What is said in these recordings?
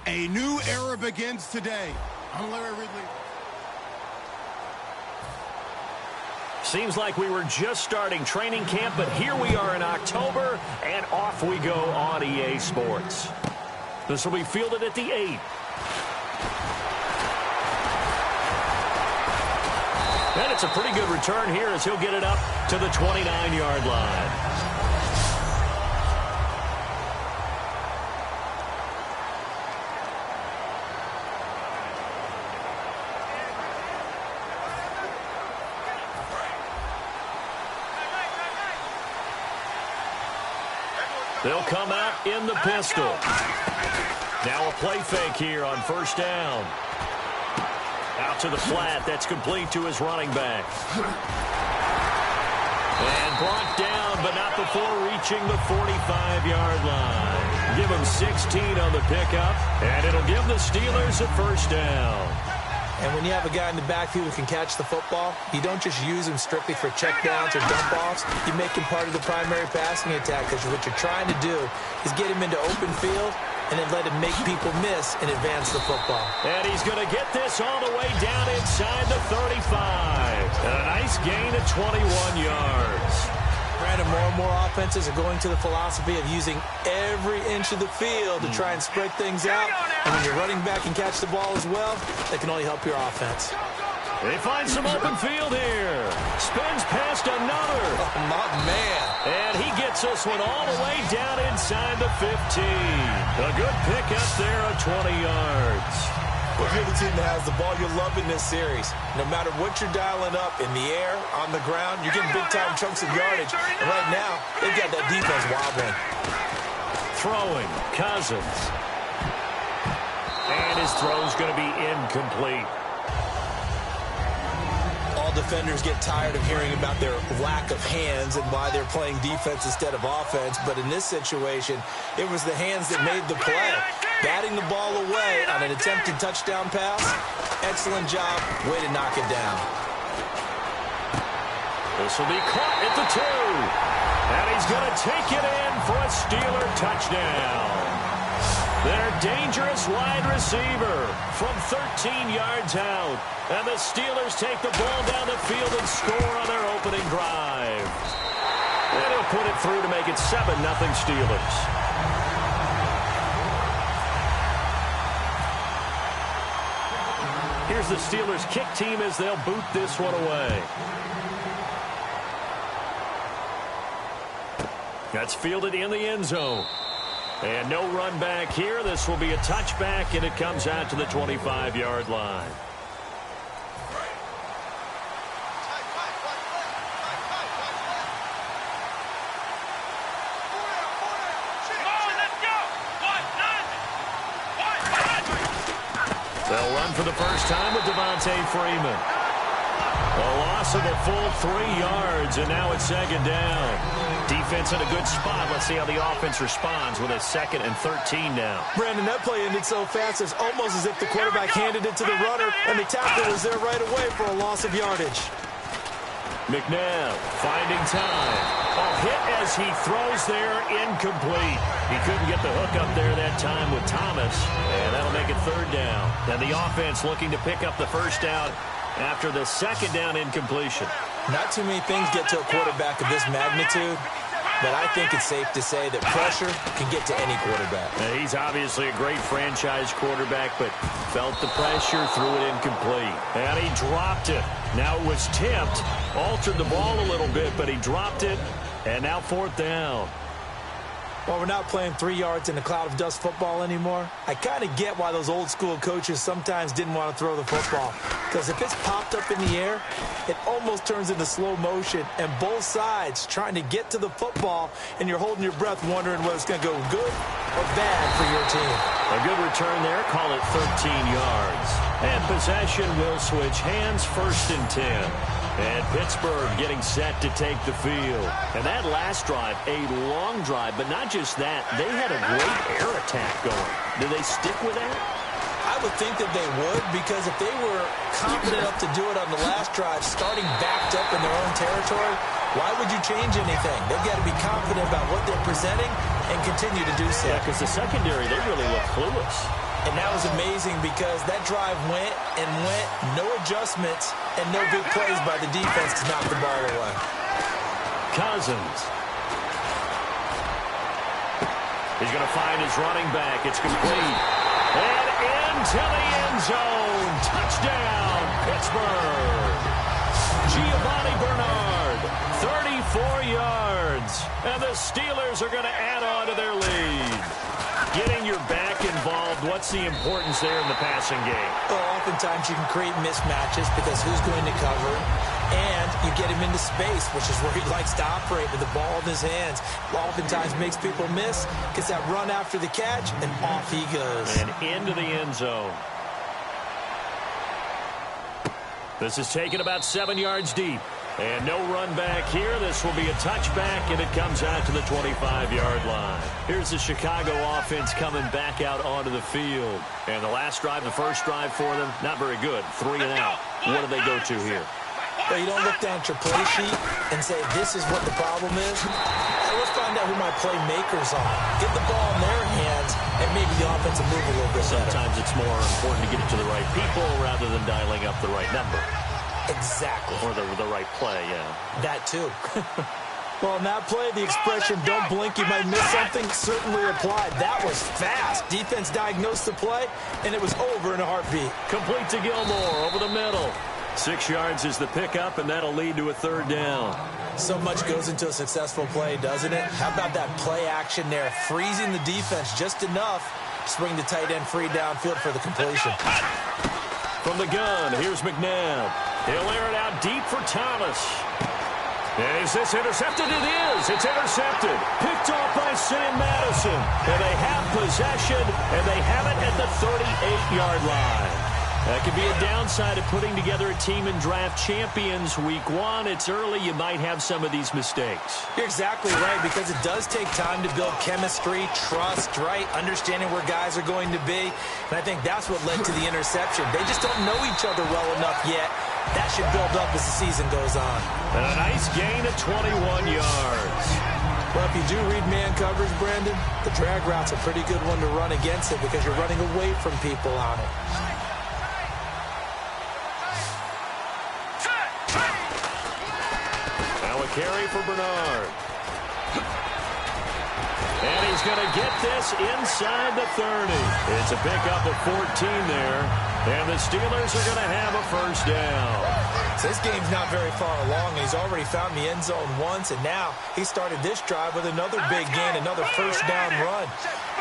A new era begins today. I'm Larry Ridley. Seems like we were just starting training camp, but here we are in October, and off we go on EA Sports. This will be fielded at the 8. And it's a pretty good return here as he'll get it up to the 29-yard line. They'll come out in the pistol. Now a play fake here on first down. Out to the flat. That's complete to his running back. And brought down, but not before reaching the 45-yard line. Give him 16 on the pickup, and it'll give the Steelers a first down. And when you have a guy in the backfield who can catch the football, you don't just use him strictly for checkdowns or dump-offs. You make him part of the primary passing attack, because what you're trying to do is get him into open field and then let him make people miss and advance the football. And he's going to get this all the way down inside the 35. And a nice gain of 21 yards. Brandon, more and more offenses are going to the philosophy of using every inch of the field to try and spread things out. And when you're running back and catch the ball as well, that can only help your offense. They find some open field here. Spins past another. Oh, my man. And he gets this one all the way down inside the 15. A good pickup there of 20 yards. If you're the team that has the ball, you're loving this series. No matter what you're dialing up, in the air, on the ground, you're getting big-time chunks of yardage. And right now, they've got that defense wobbling. Throwing, Cousins. And his throw's going to be incomplete. All defenders get tired of hearing about their lack of hands and why they're playing defense instead of offense. But in this situation, it was the hands that made the play. Batting the ball away on an attempted touchdown pass. Excellent job. Way to knock it down. This will be caught at the 2. And he's going to take it in for a Steeler touchdown. Their dangerous wide receiver from 13 yards out. And the Steelers take the ball down the field and score on their opening drive. And he'll put it through to make it 7-0 Steelers. Here's the Steelers kick team as they'll boot this one away. That's fielded in the end zone. And no run back here. This will be a touchback, and it comes out to the 25-yard line. They'll run for the first time with Devontae Freeman. A loss of a full 3 yards, and now it's second down. Defense in a good spot. Let's see how the offense responds with a 2nd and 13 now. Brandon, that play ended so fast, it's almost as if the quarterback handed it to the runner, and the tackle was there right away for a loss of yardage. McNabb finding time. A hit as he throws there, incomplete. He couldn't get the hook up there that time with Thomas, and that'll make it third down. And the offense looking to pick up the first down after the second down incompletion. Not too many things get to a quarterback of this magnitude, but I think it's safe to say that pressure can get to any quarterback. He's obviously a great franchise quarterback, but felt the pressure, threw it incomplete. And he dropped it. Now it was tipped, altered the ball a little bit, but he dropped it, and now fourth down. Well, we're not playing 3 yards in a cloud of dust football anymore. I kind of get why those old school coaches sometimes didn't want to throw the football. Because if it's popped up in the air, it almost turns into slow motion. And both sides trying to get to the football, and you're holding your breath wondering whether it's going to go good or bad for your team. A good return there. Call it 13 yards. And possession will switch hands, 1st and 10. And Pittsburgh getting set to take the field. And that last drive, a long drive, but not just that. They had a great air attack going. Do they stick with that? I would think that they would, because if they were confident enough to do it on the last drive, starting backed up in their own territory, why would you change anything? They've got to be confident about what they're presenting and continue to do so. Yeah, because the secondary, they really look clueless. And that was amazing because that drive went and went, no adjustments, and no big plays by the defense to knock the ball away. Cousins. He's going to find his running back. It's complete. And into the end zone. Touchdown, Pittsburgh. Giovanni Bernard, 34 yards. And the Steelers are going to add on to their lead. Getting your back involved, what's the importance there in the passing game? Well, oftentimes you can create mismatches because who's going to cover, and you get him into space, which is where he likes to operate with the ball in his hands. Oftentimes makes people miss, gets that run after the catch, and off he goes. And into the end zone. This is taken about 7 yards deep. And no run back here. This will be a touchback, and it comes out to the 25-yard line. Here's the Chicago offense coming back out onto the field. And the last drive, the first drive for them, not very good. 3 and out. What do they go to here? Well, you don't look down at your play sheet and say, this is what the problem is. Let's find out who my playmakers are. Get the ball in their hands, and maybe the offense will move a little bit better. Sometimes it's more important to get it to the right people rather than dialing up the right number. Exactly. Or the right play, yeah. That too. Well, in that play, the expression, don't blink, you might miss something, certainly applied. That was fast. Defense diagnosed the play, and it was over in a heartbeat. Complete to Gilmore over the middle. 6 yards is the pickup, and that'll lead to a third down. So much goes into a successful play, doesn't it? How about that play action there, freezing the defense just enough to bring the tight end free downfield for the completion. From the gun, here's McNabb. He'll air it out deep for Thomas. Is this intercepted? It is. It's intercepted. Picked off by Sam Madison. And they have possession, and they have it at the 38-yard line. That could be a downside of putting together a team in draft champions week 1. It's early. You might have some of these mistakes. You're exactly right, because it does take time to build chemistry, trust, right? Understanding where guys are going to be. And I think that's what led to the interception. They just don't know each other well enough yet. That should build up as the season goes on. And a nice gain of 21 yards. Well, if you do read man coverage, Brandon, the drag route's a pretty good one to run against it because you're running away from people on it. Carry for Bernard. And he's going to get this inside the 30. It's a pickup of 14 there. And the Steelers are going to have a first down. So this game's not very far along, and he's already found the end zone once, and now he started this drive with another big gain, another first down run.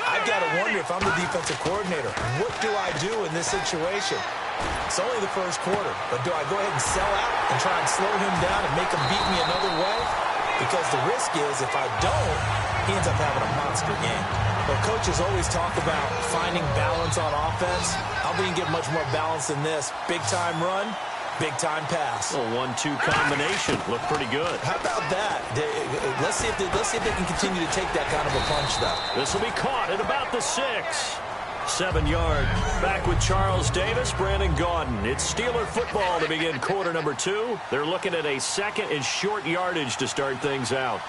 I've got to wonder if I'm the defensive coordinator, what do I do in this situation? It's only the first quarter, but do I go ahead and sell out and try and slow him down and make him beat me another way? Because the risk is if I don't, he ends up having a monster game. Well, coaches always talk about finding balance on offense. I don't think you can get much more balance than this. Big-time run, big-time pass. A 1-2 combination. Looked pretty good. How about that? Let's see if they can continue to take that kind of a punch, though. This will be caught at about the 6. 7 yard. Back with Charles Davis, Brandon Gaudin. It's Steeler football to begin quarter number 2. They're looking at a second and short yardage to start things out.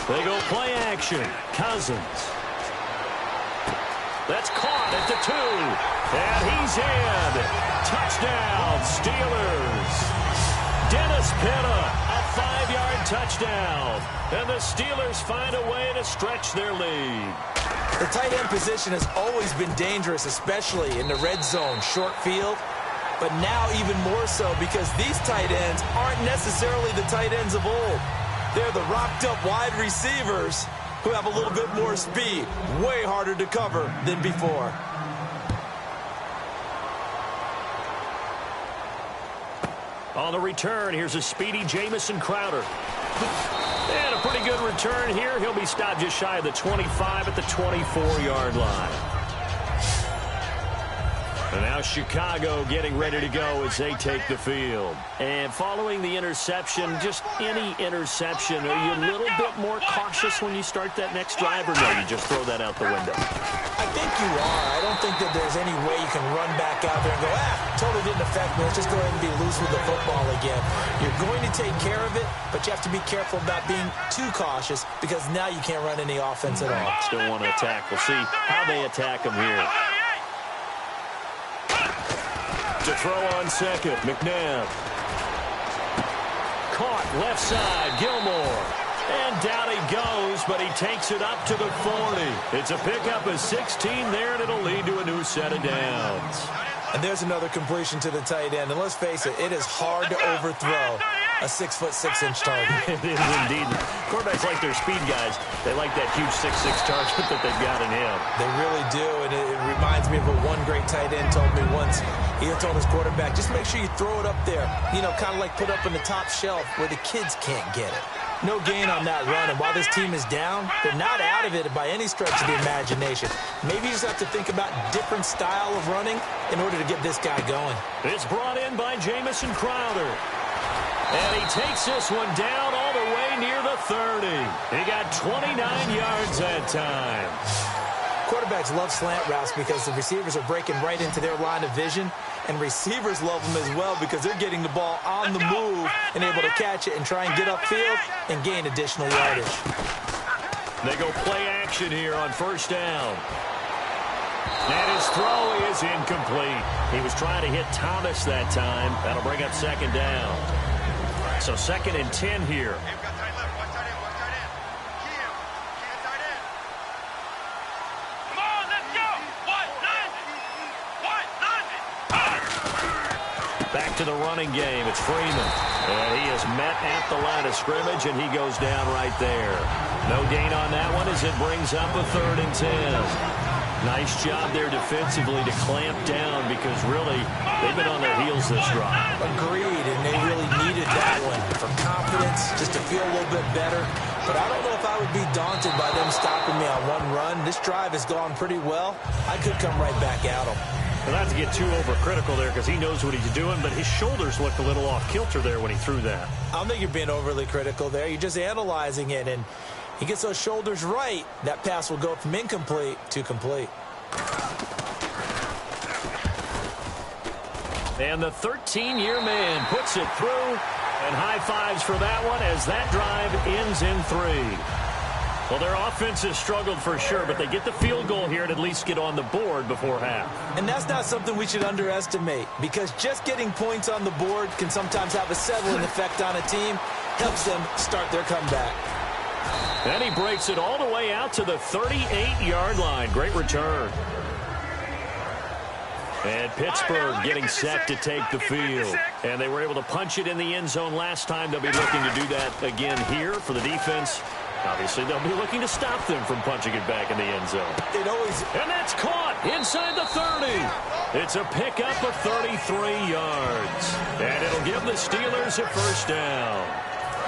They go play action. Cousins. That's caught at the 2. And he's in. Touchdown, Steelers. Dennis Pitta, a 5-yard touchdown. And the Steelers find a way to stretch their lead. The tight end position has always been dangerous, especially in the red zone, short field. But now even more so because these tight ends aren't necessarily the tight ends of old. They're the rocked-up wide receivers who have a little bit more speed. Way harder to cover than before. On the return, here's a speedy Jamison Crowder. And a pretty good return here. He'll be stopped just shy of the 25 at the 24-yard line. And now Chicago getting ready to go as they take the field. And following the interception, just any interception, are you a little bit more cautious when you start that next drive, or no, you just throw that out the window? I think you are. I don't think that there's any way you can run back out there and go, totally didn't affect me. Let's just go ahead and be loose with the football again. You're going to take care of it, but you have to be careful about being too cautious because now you can't run any offense at all. Still want to attack. We'll see how they attack him here. To throw on second, McNabb. Caught left side, Gilmore. And down he goes, but he takes it up to the 40. It's a pickup of 16 there, and it'll lead to a new set of downs. And there's another completion to the tight end. And let's face it is hard to overthrow a 6'6" target. It is indeed. Quarterbacks like their speed guys. They like that huge 6'6" target that they've got in him. They really do, and it reminds me of what one great tight end told me once. He told his quarterback, just make sure you throw it up there, kind of like put up on the top shelf where the kids can't get it. No gain on that run, and while this team is down, they're not out of it by any stretch of the imagination. Maybe you just have to think about different style of running in order to get this guy going. It's brought in by Jamison Crowder. And he takes this one down all the way near the 30. He got 29 yards that time. Quarterbacks love slant routes because the receivers are breaking right into their line of vision, and receivers love them as well because they're getting the ball on the move and able to catch it and try and get upfield and gain additional yardage. They go play action here on first down. And his throw is incomplete. He was trying to hit Thomas that time. That'll bring up second down. So 2nd and 10 here. Back to the running game. It's Freeman. And he is met at the line of scrimmage, and he goes down right there. No gain on that one as it brings up a 3rd and 10. Nice job there defensively to clamp down because really they've been on their heels this drive. Agreed, and they really needed that one for confidence, just to feel a little bit better. But I don't know if I would be daunted by them stopping me on one run. This drive has gone pretty well. I could come right back at them. Well, not to get too overcritical there because he knows what he's doing, but his shoulders looked a little off kilter there when he threw that. I don't think you're being overly critical there. You're just analyzing it, and he gets those shoulders right. That pass will go from incomplete to complete. And the 13-year man puts it through, and high fives for that one as that drive ends in 3. Well, their offense has struggled for sure, but they get the field goal here and at least get on the board before half. And that's not something we should underestimate because just getting points on the board can sometimes have a settling effect on a team, helps them start their comeback. And he breaks it all the way out to the 38-yard line. Great return. And Pittsburgh getting set to take the field. And they were able to punch it in the end zone last time. They'll be looking to do that again here for the defense. Obviously, they'll be looking to stop them from punching it back in the end zone. And that's caught inside the 30. It's a pickup of 33 yards. And it'll give the Steelers a first down.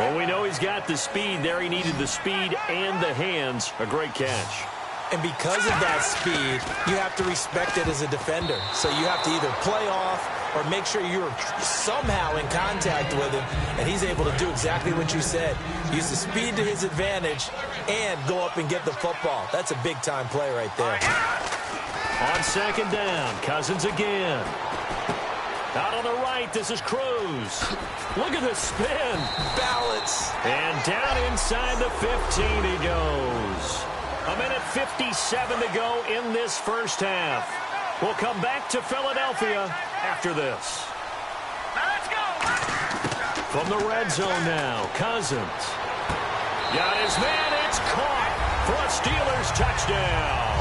Well, we know he's got the speed there. He needed the speed and the hands. A great catch. And because of that speed, you have to respect it as a defender. So you have to either play off or make sure you're somehow in contact with him, and he's able to do exactly what you said. Use the speed to his advantage and go up and get the football. That's a big-time play right there. On second down, Cousins again. Out on the right, this is Cruz. Look at the spin. Balance. And down inside the 15 he goes. A minute 57 to go in this first half. We'll come back to Philadelphia after this. Let's go. From the red zone now, Cousins. Got his man, it's caught for a Steelers touchdown.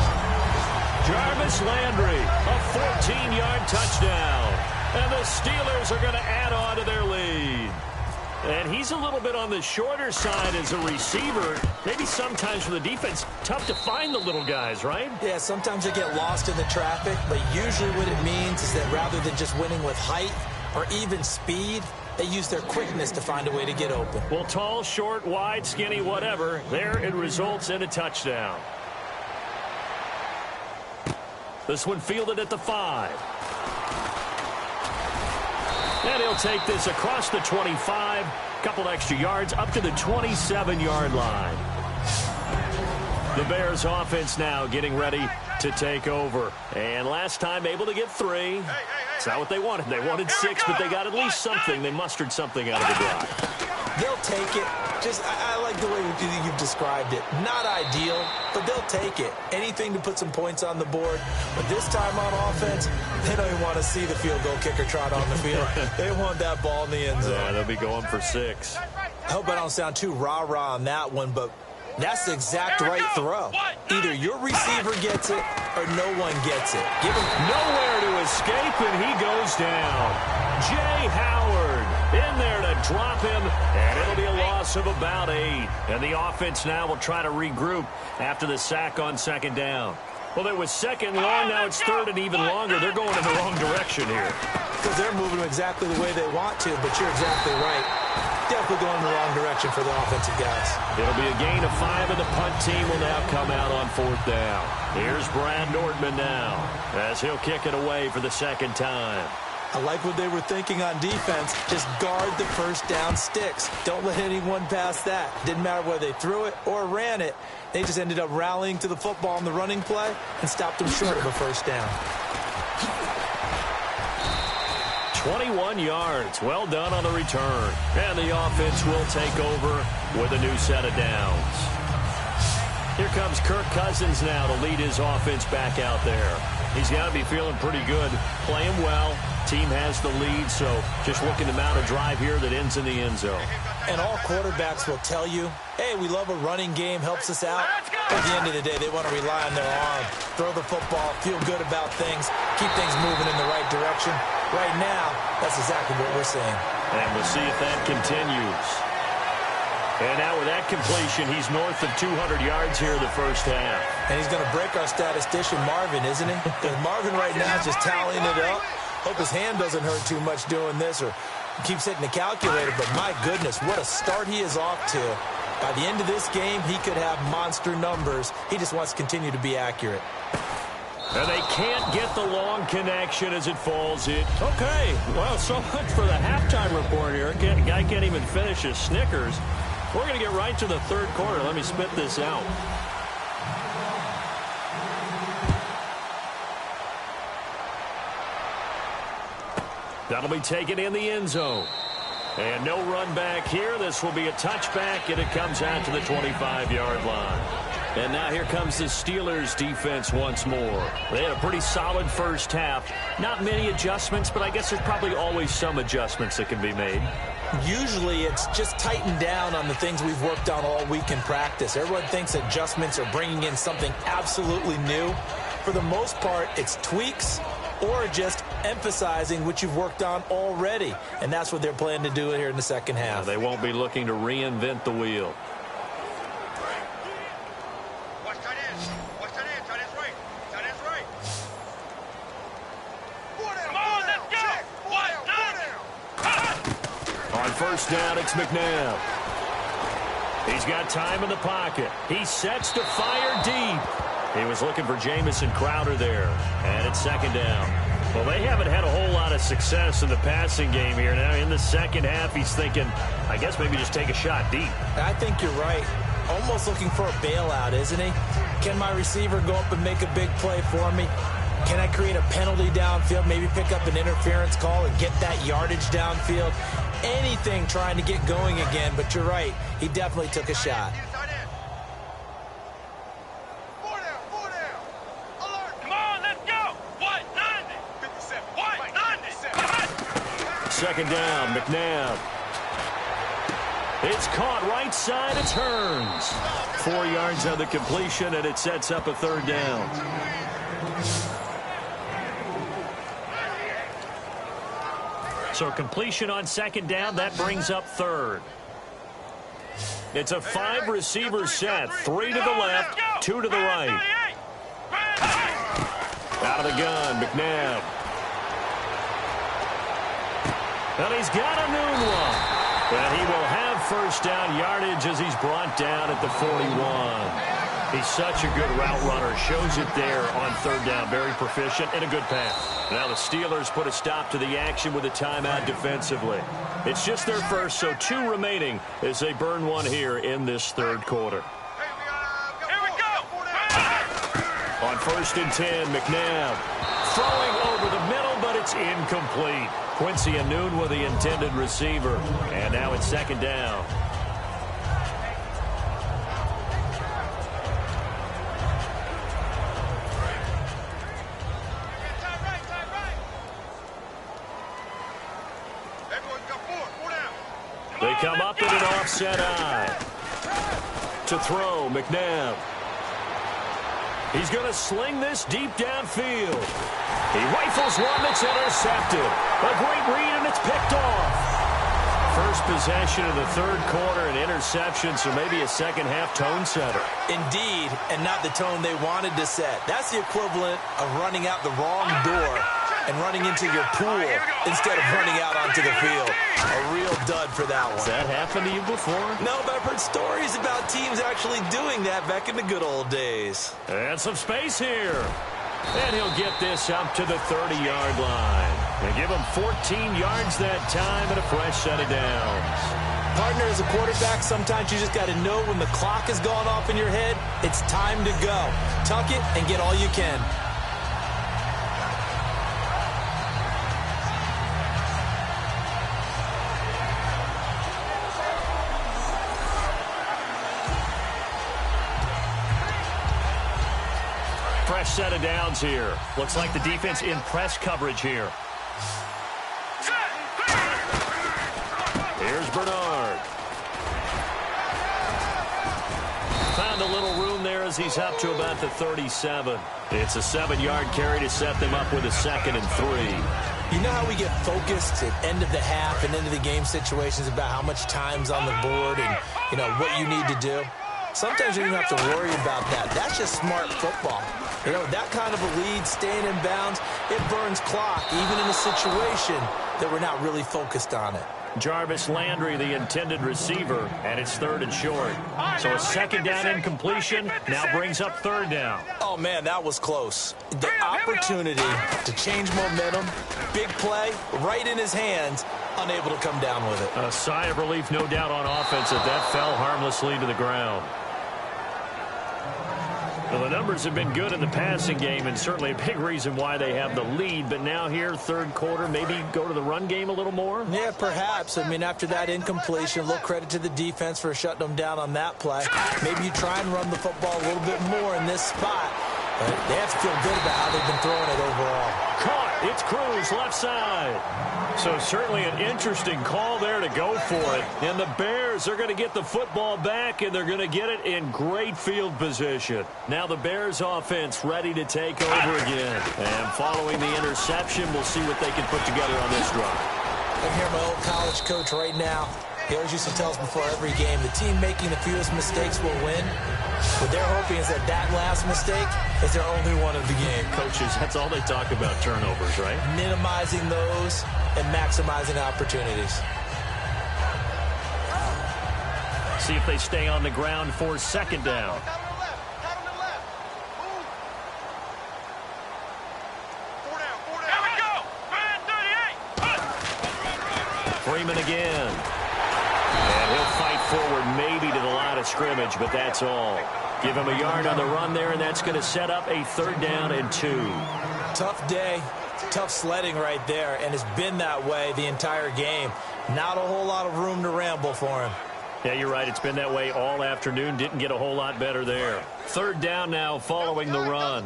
Jarvis Landry, a 14-yard touchdown. And the Steelers are going to add on to their lead. And he's a little bit on the shorter side as a receiver. Maybe sometimes for the defense, tough to find the little guys, right? Yeah, sometimes they get lost in the traffic, but usually what it means is that rather than just winning with height or even speed, they use their quickness to find a way to get open. Well, tall, short, wide, skinny, whatever, there it results in a touchdown. This one fielded at the 5. And he'll take this across the 25, couple extra yards, up to the 27-yard line. The Bears offense now getting ready to take over. And last time able to get 3. It's not what they wanted. They wanted 6, but they got at least something. They mustered something out of the drive. They'll take it. I like the way you've described it. Not ideal, but they'll take it. Anything to put some points on the board. But this time on offense, they don't even want to see the field goal kicker trot on the field. They want that ball in the end zone. Yeah, they'll be going for 6. I hope I don't sound too rah-rah on that one, but that's the exact right throw. Either your receiver gets it or no one gets it. Give him nowhere to escape, and he goes down. Jay Howard in there to drop him, and it'll be a loss of about 8. And the offense now will try to regroup after the sack on second down. Well, it was second long, now it's third and even longer. They're going in the wrong direction here. Because they're moving exactly the way they want to, but you're exactly right. Definitely going in the wrong direction for the offensive guys. It'll be a gain of 5, and the punt team will now come out on 4th down. Here's Brad Nordman now as he'll kick it away for the second time. I like what they were thinking on defense. Just guard the first down sticks. Don't let anyone pass that. Didn't matter whether they threw it or ran it. They just ended up rallying to the football on the running play and stopped them short of a first down. 21 yards. Well done on the return. And the offense will take over with a new set of downs. Here comes Kirk Cousins now to lead his offense back out there. He's got to be feeling pretty good, playing well. Team has the lead, so just looking to mount a drive here that ends in the end zone. And all quarterbacks will tell you, hey, we love a running game, helps us out. At the end of the day, they want to rely on their arm, throw the football, feel good about things, keep things moving in the right direction. Right now, that's exactly what we're seeing. And we'll see if that continues. And now with that completion, he's north of 200 yards here in the first half. And he's going to break our statistician, Marvin, isn't he? Because Marvin right now is just tallying it up. Hope his hand doesn't hurt too much doing this or keeps hitting the calculator. But my goodness, what a start he is off to. By the end of this game, he could have monster numbers. He just wants to continue to be accurate. And they can't get the long connection as it falls in. Okay, well, so much for the halftime report here. Guy can't even finish his Snickers. We're going to get right to the third quarter. Let me spit this out. That'll be taken in the end zone. And no run back here. This will be a touchback, and it comes out to the 25-yard line. And now here comes the Steelers defense once more. They had a pretty solid first half. Not many adjustments, but I guess there's probably always some adjustments that can be made. Usually it's just tightened down on the things we've worked on all week in practice. Everyone thinks adjustments are bringing in something absolutely new. For the most part, it's tweaks or just emphasizing what you've worked on already. And that's what they're planning to do here in the second half. They won't be looking to reinvent the wheel. On first down, it's McNabb. He's got time in the pocket. He sets to fire deep. He was looking for Jamison Crowder there. And it's second down. Well, they haven't had a whole lot of success in the passing game here. Now, in the second half, he's thinking, I guess maybe just take a shot deep. I think you're right. Almost looking for a bailout, isn't he? Can my receiver go up and make a big play for me? Can I create a penalty downfield, maybe pick up an interference call and get that yardage downfield? Anything trying to get going again, but you're right. He definitely took a shot. Second down, McNabb. It's caught right side, it turns. 4 yards on the completion, and it sets up a third down. So completion on second down, that brings up third. It's a 5-receiver set. 3 to the left, 2 to the right. Out of the gun, McNabb. And he's got a new one. And he will have first down yardage as he's brought down at the 41. He's such a good route runner. Shows it there on third down. Very proficient and a good pass. Now the Steelers put a stop to the action with a timeout defensively. It's just their first, so 2 remaining as they burn one here in this third quarter. Here we go. On first and 10, McNabb throwing over the middle, but it's It's incomplete. Quincy Anoon with the intended receiver. And now it's second down. They come up in an offset eye. To throw, McNabb. He's going to sling this deep downfield. He rifles one that's intercepted. A great read, and it's picked off. First possession of the third quarter, an interception, so maybe a second-half tone setter. Indeed, and not the tone they wanted to set. That's the equivalent of running out the wrong door and running into your pool instead of running out onto the field. A real dud for that one. Has that happened to you before? No, but I've heard stories about teams actually doing that back in the good old days. And some space here. And he'll get this up to the 30-yard line. They give him 14 yards that time and a fresh set of downs. Partner, as a quarterback, sometimes you just got to know when the clock has gone off in your head, it's time to go. Tuck it and get all you can. Fresh set of downs here. Looks like the defense in press coverage here. Here's Bernard. Found a little room there as he's up to about the 37. It's a 7-yard carry to set them up with a 2nd and 3. You know how we get focused at end of the half and end of the game situations about how much time's on the board and, you know, what you need to do? Sometimes you don't have to worry about that. That's just smart football. You know, that kind of a lead, staying in bounds, it burns clock, even in a situation that we're not really focused on it. Jarvis Landry, the intended receiver, and it's 3rd and short. So a 2nd down incompletion now brings up 3rd down. Oh, man, that was close. The opportunity to change momentum, big play, right in his hands, unable to come down with it. A sigh of relief, no doubt, on offense that fell harmlessly to the ground. Well, the numbers have been good in the passing game, and certainly a big reason why they have the lead. But now here, third quarter, maybe go to the run game a little more? Yeah, perhaps. I mean, after that incompletion, a little credit to the defense for shutting them down on that play. Maybe you try and run the football a little bit more in this spot. But they have to feel good about how they've been throwing it overall. Caught. It's Cruz, left side. So certainly an interesting call there to go for it. And the Bears are going to get the football back, and they're going to get it in great field position. Now the Bears offense ready to take over again. And following the interception, we'll see what they can put together on this drive. I'm here, my old college coach right now. He always used to tell us before every game, the team making the fewest mistakes will win. What they're hoping is that last mistake is their only one of the game. Coaches, that's all they talk about, turnovers, right? Minimizing those and maximizing opportunities. See if they stay on the ground for second down. Freeman again. And he'll fight forward maybe to the line of scrimmage, but that's all. Give him a yard on the run there, and that's going to set up a 3rd down and 2. Tough day, tough sledding right there, and it's been that way the entire game. Not a whole lot of room to ramble for him. Yeah, you're right. It's been that way all afternoon. Didn't get a whole lot better there. 3rd down now following the run.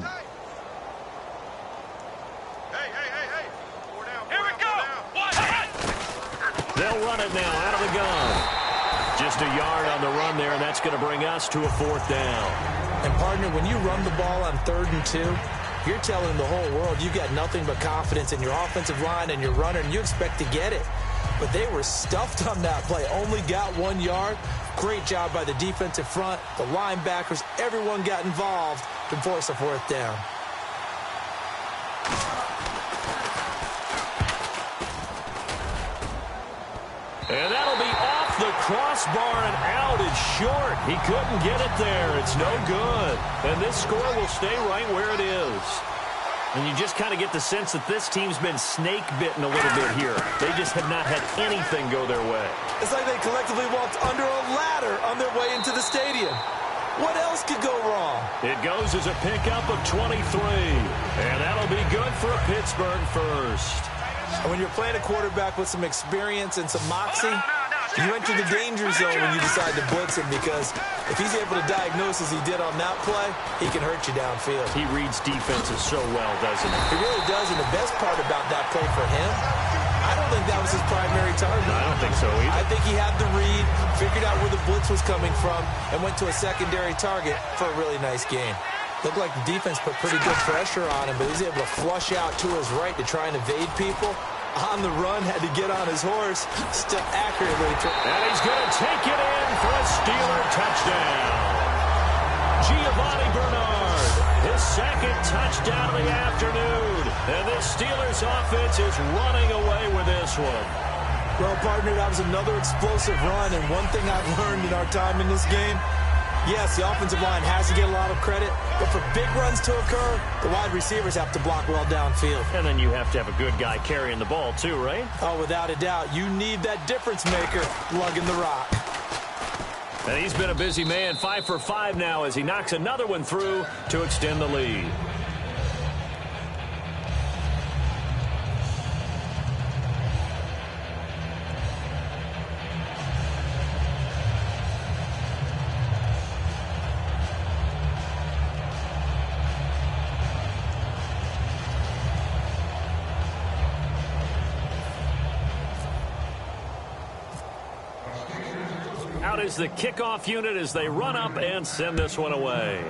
They'll run it now out of the gun. Just a yard on the run there, and that's going to bring us to a 4th down. And, partner, when you run the ball on 3rd and 2, you're telling the whole world you got nothing but confidence in your offensive line and your runner, and you expect to get it. But they were stuffed on that play, only got 1 yard. Great job by the defensive front, the linebackers, everyone got involved to force a 4th down. And that'll be off the crossbar and out. It's short. He couldn't get it there. It's no good. And this score will stay right where it is. And you just kind of get the sense that this team's been snake-bitten a little bit here. They just have not had anything go their way. It's like they collectively walked under a ladder on their way into the stadium. What else could go wrong? It goes as a pickup of 23. And that'll be good for a Pittsburgh first. And when you're playing a quarterback with some experience and some moxie, you enter the danger zone when you decide to blitz him, because if he's able to diagnose as he did on that play, he can hurt you downfield. He reads defenses so well, doesn't he? He really does, and the best part about that play for him, I don't think that was his primary target. I don't think so either. I think he had the read, figured out where the blitz was coming from, and went to a secondary target for a really nice game. Looked like the defense put pretty good pressure on him, but he was able to flush out to his right to try and evade people. On the run, had to get on his horse, still accurately. And he's going to take it in for a Steeler touchdown. Giovanni Bernard, his second touchdown of the afternoon. And this Steelers offense is running away with this one. Well, partner, that was another explosive run, and one thing I've learned in our time in this game, yes, the offensive line has to get a lot of credit, but for big runs to occur, the wide receivers have to block well downfield. And then you have to have a good guy carrying the ball too, right? Oh, without a doubt. You need that difference maker lugging the rock. And he's been a busy man, 5 for 5 now as he knocks another one through to extend the lead. Out is the kickoff unit as they run up and send this one away.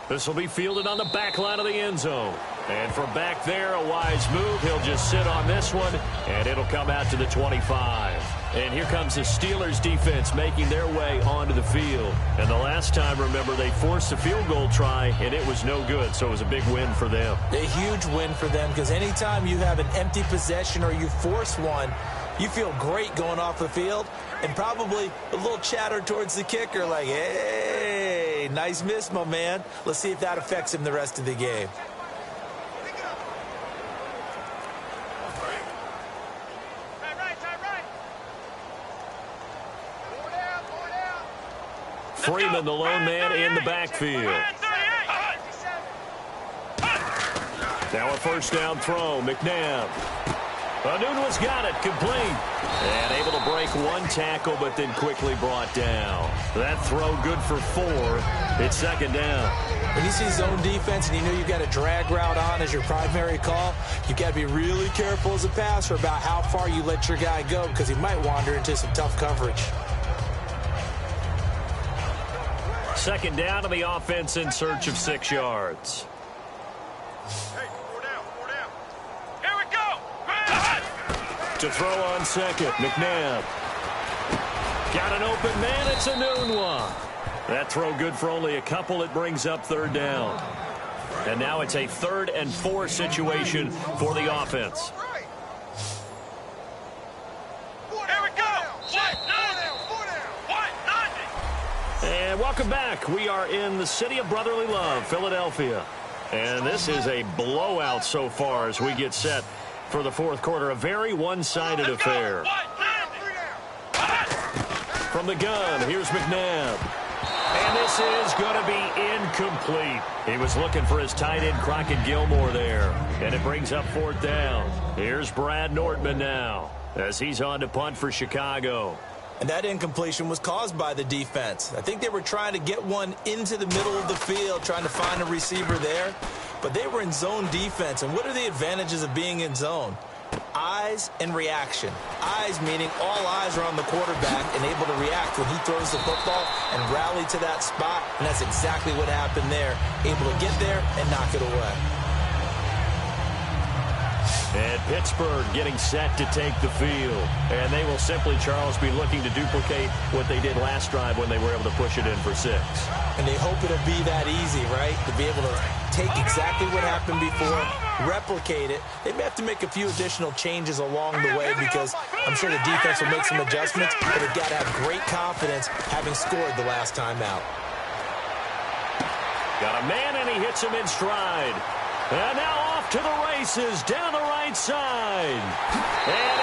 This will be fielded on the back line of the end zone. And from back there, a wise move. He'll just sit on this one, and it'll come out to the 25. And here comes the Steelers defense making their way onto the field. And the last time, remember, they forced a field goal try, and it was no good, so it was a big win for them. A huge win for them, because anytime you have an empty possession or you force one, you feel great going off the field, and probably a little chatter towards the kicker like, hey, nice miss, my man. Let's see if that affects him the rest of the game. Freeman, the lone man in the backfield. Now a first down throw, McNabb. Anunua's got it, complete. And able to break one tackle, but then quickly brought down. That throw good for 4. It's second down. When you see zone defense and you know you've got a drag route on as your primary call, you've got to be really careful as a passer about how far you let your guy go, because he might wander into some tough coverage. Second down to the offense in search of 6 yards. To throw on second, McNabb. Got an open man, it's Enunwa. That throw good for only a couple. It brings up third down. And now it's a 3rd and 4 situation for the offense. And welcome back. We are in the city of brotherly love, Philadelphia. And this is a blowout so far as we get set for the 4th quarter. A very one-sided affair. From the gun, here's McNabb. And this is going to be incomplete. He was looking for his tight end, Crockett Gilmore, there. And it brings up 4th down. Here's Brad Nordman now as he's on to punt for Chicago. And that incompletion was caused by the defense. I think they were trying to get one into the middle of the field, trying to find a receiver there. But they were in zone defense. And what are the advantages of being in zone? Eyes and reaction. Eyes meaning all eyes are on the quarterback and able to react when he throws the football and rally to that spot. And that's exactly what happened there. Able to get there and knock it away. And Pittsburgh getting set to take the field. And they will simply, Charles, be looking to duplicate what they did last drive when they were able to push it in for 6. And they hope it'll be that easy, right? To be able to take exactly what happened before, replicate it. They may have to make a few additional changes along the way because I'm sure the defense will make some adjustments, but they've got to have great confidence having scored the last time out. Got a man, and he hits him in stride. And now off to the races, down the right side. And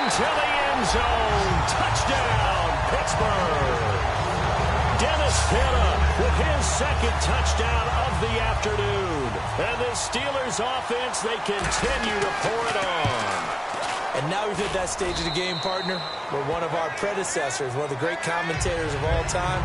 into the end zone. Touchdown, Pittsburgh. Dennis Pitta with his second touchdown of the afternoon. And the Steelers offense, they continue to pour it on. And now we've hit that stage of the game, partner, where one of our predecessors, one of the great commentators of all time,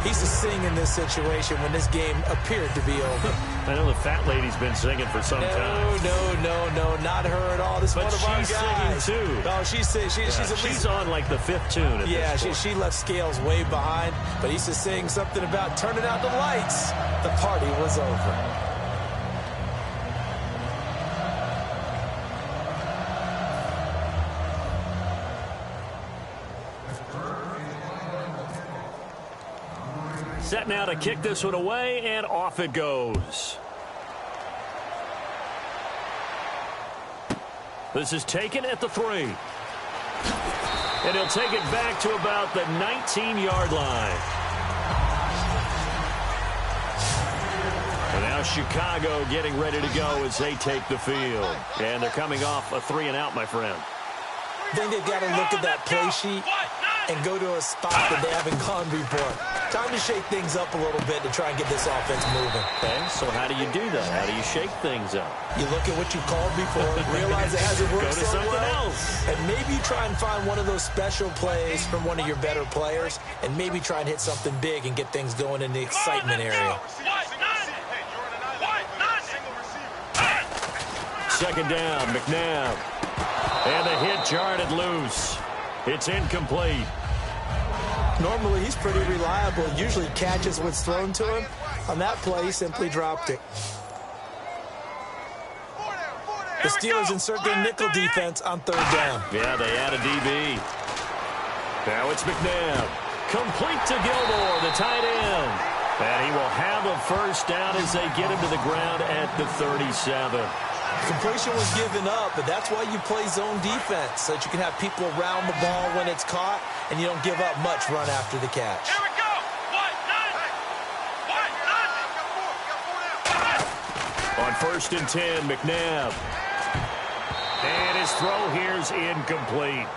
he used to sing in this situation when this game appeared to be over. I know the fat lady's been singing for some time. No, not her at all. This is one of our guys. But she's singing, too. No, she's singing. She's on, like, the fifth tune at this point. She left Scales way behind, but he used to sing something about turning out the lights. The party was over. Set now to kick this one away, and off it goes. This is taken at the 3. And he'll take it back to about the 19-yard line. And now Chicago getting ready to go as they take the field. And they're coming off a 3-and-out, my friend. I think they've got to look at that play sheet and go to a spot that they haven't gone before. Time to shake things up a little bit to try and get this offense moving. Okay, so how do you do that? How do you shake things up? You look at what you called before, realize it hasn't worked so well, else. and maybe try and find one of those special plays from one of your better players, and maybe try and hit something big and get things going in the excitement area. Second down, McNabb. And the hit jarred it loose. It's incomplete. Normally, he's pretty reliable. Usually catches what's thrown to him. On that play, he simply dropped it. The Steelers insert their nickel defense on third down. Yeah, they add a DB. Now it's McNabb. Complete to Gilmore, the tight end. And he will have a first down as they get him to the ground at the 37. Completion was given up, but that's why you play zone defense, so that you can have people around the ball when it's caught, and you don't give up much run after the catch. Here we go. On 1st and 10, McNabb. And his throw here's incomplete.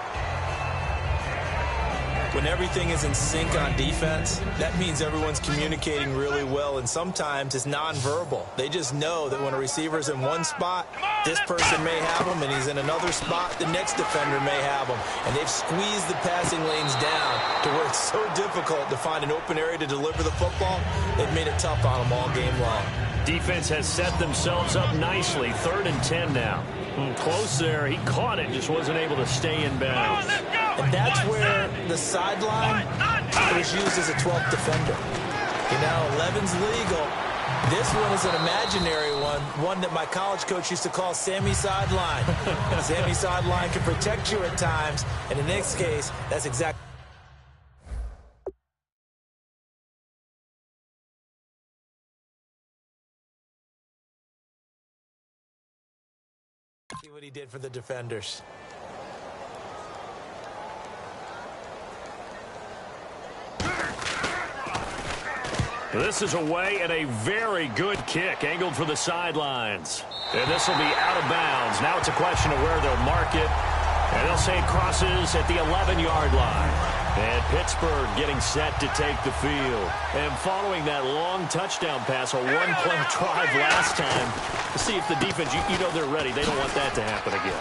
When everything is in sync on defense, that means everyone's communicating really well, and sometimes it's nonverbal. They just know that when a receiver's in one spot, this person may have him, and he's in another spot, the next defender may have him. And they've squeezed the passing lanes down to where it's so difficult to find an open area to deliver the football. They've made it tough on them all game long. Defense has set themselves up nicely. 3rd and 10 now. Close there. He caught it, just wasn't able to stay in bounds. And that's where the sideline was used as a 12th defender. You know, 11's legal. This one is an imaginary one that my college coach used to call Sammy Sideline. Sammy Sideline can protect you at times, and in this case, that's exactly. See what he did for the defenders. This is away and a very good kick angled for the sidelines. And this will be out of bounds. Now it's a question of where they'll mark it. And they'll say it crosses at the 11-yard line. And Pittsburgh getting set to take the field. And following that long touchdown pass, a one-play drive last time, to see if the defense, you know they're ready. They don't want that to happen again.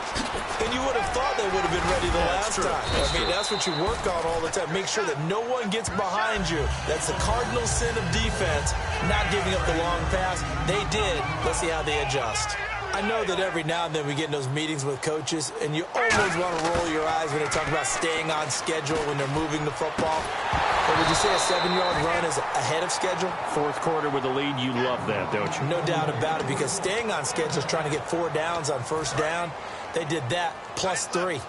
And you would have thought they would have been ready the last time. I mean, that's what you work on all the time. Make sure that no one gets behind you. That's the cardinal sin of defense, not giving up the long pass. They did. Let's see how they adjust. I know that every now and then we get in those meetings with coaches, and you always want to roll your eyes when they talk about staying on schedule when they're moving the football. But would you say a 7-yard run is ahead of schedule? 4th quarter with a lead, you love that, don't you? No doubt about it, because staying on schedule is trying to get 4 downs on first down. They did that, plus 3.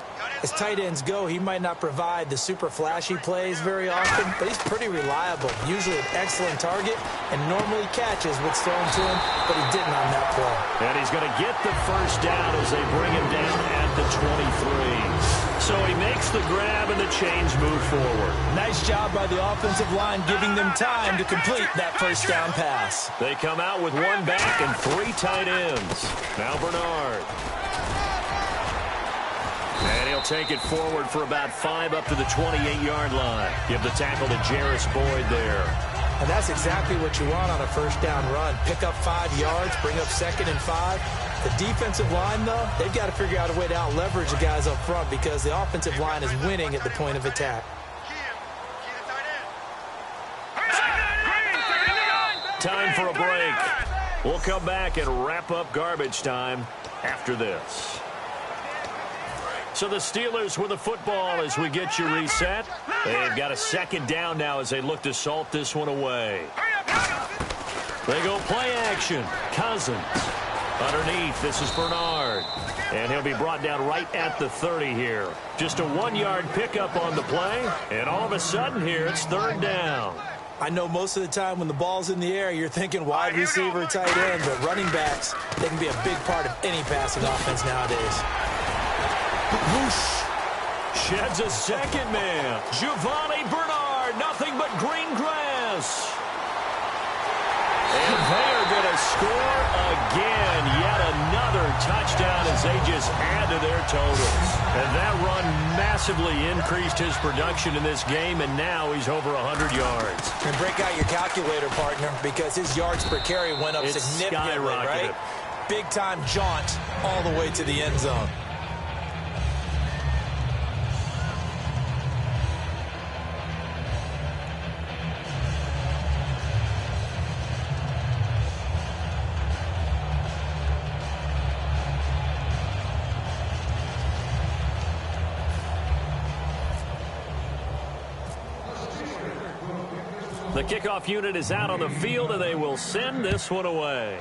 As tight ends go, he might not provide the super flashy plays very often, but he's pretty reliable. Usually an excellent target, and normally catches what's thrown to him, but he didn't on that play. And he's going to get the first down as they bring him down at the 23. So he makes the grab and the chains move forward. Nice job by the offensive line, giving them time to complete that first down pass. They come out with 1 back and 3 tight ends. Now Bernard. And he'll They'll take it forward for about 5 up to the 28-yard line. Give the tackle to Jarris Boyd there. And that's exactly what you want on a first down run. Pick up 5 yards, bring up 2nd and 5. The defensive line, though, they've got to figure out a way to out-leverage the guys up front because the offensive line is winning at the point of attack. Time for a break. We'll come back and wrap up garbage time after this. So the Steelers with the football as we get you reset. They've got a 2nd down now as they look to salt this one away. They go play action. Cousins. Underneath, this is Bernard. And he'll be brought down right at the 30 here. Just a 1-yard pickup on the play. And all of a sudden here, it's 3rd down. I know most of the time when the ball's in the air, you're thinking wide receiver, tight end, but running backs, they can be a big part of any passing offense nowadays. Whoosh. Sheds a 2nd man. Giovanni Bernard, nothing but green grass. And they're going to score again. Yet another touchdown as they just add to their totals. And that run massively increased his production in this game, and now he's over 100 yards. And break out your calculator, partner, because his yards per carry went up significantly, right? Big-time jaunt all the way to the end zone. The kickoff unit is out on the field, and they will send this one away.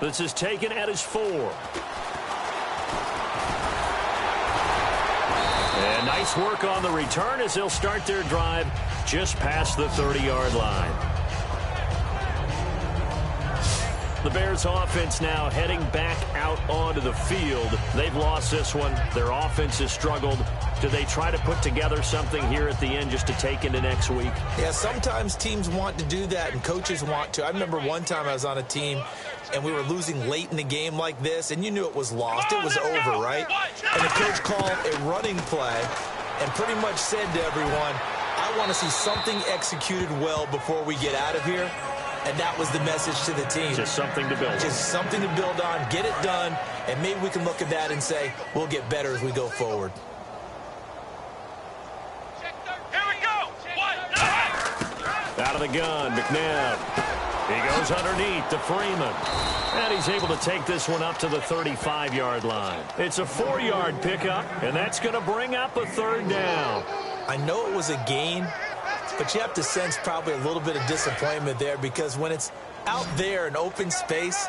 This is taken at his 4. And nice work on the return as they'll start their drive just past the 30-yard line. The Bears offense now heading back out onto the field. They've lost this one. Their offense has struggled. Do they try to put together something here at the end just to take into next week? Yeah, sometimes teams want to do that and coaches want to. I remember one time I was on a team and we were losing late in the game like this, and you knew it was lost. It was over, right? And the coach called a running play and pretty much said to everyone, I want to see something executed well before we get out of here. And that was the message to the team. Just something to build on. Just something to build on, get it done, and maybe we can look at that and say, we'll get better as we go forward. Out of the gun, McNabb. He goes underneath to Freeman. And he's able to take this one up to the 35-yard line. It's a 4-yard pickup, and that's going to bring up a 3rd down. I know it was a gain, but you have to sense probably a little bit of disappointment there because when it's out there in open space,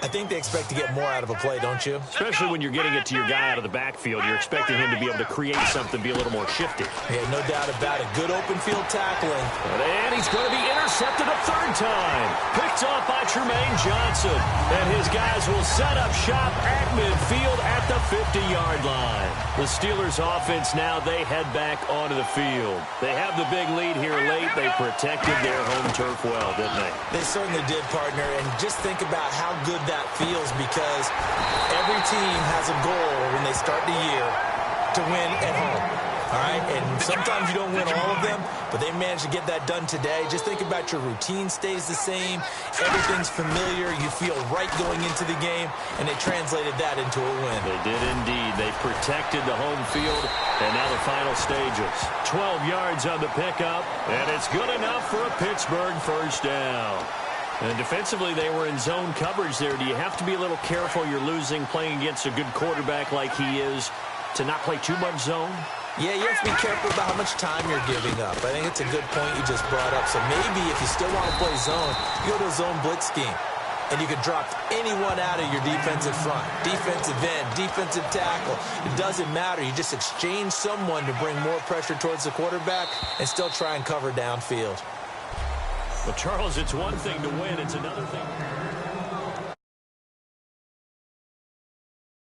I think they expect to get more out of a play, don't you? Especially when you're getting it to your guy out of the backfield. You're expecting him to be able to create something, be a little more shifty. Yeah, no doubt about it. Good open field tackling. And he's going to be intercepted a 3rd time. Picked off by Tremaine Johnson. And his guys will set up shop at midfield at the 50-yard line. The Steelers offense now, they head back onto the field. They have the big lead here late. They protected their home turf well, didn't they? They certainly did, partner. And just think about how good that feels because every team has a goal when they start the year to win at home. All right, and sometimes you don't win all of them, but they managed to get that done today. Just think about your routine stays the same. Everything's familiar. You feel right going into the game, and they translated that into a win. They did indeed. They protected the home field, and now the final stages. 12 yards on the pickup, and it's good enough for a Pittsburgh 1st down. And defensively, they were in zone coverage there. Do you have to be a little careful? You're losing playing against a good quarterback like he is to not play too much zone? Yeah, you have to be careful about how much time you're giving up. I think it's a good point you just brought up. So maybe if you still want to play zone, you go to a zone blitz scheme. And you can drop anyone out of your defensive front. Defensive end, defensive tackle. It doesn't matter. You just exchange someone to bring more pressure towards the quarterback and still try and cover downfield. Well, Charles, it's one thing to win. It's another thing.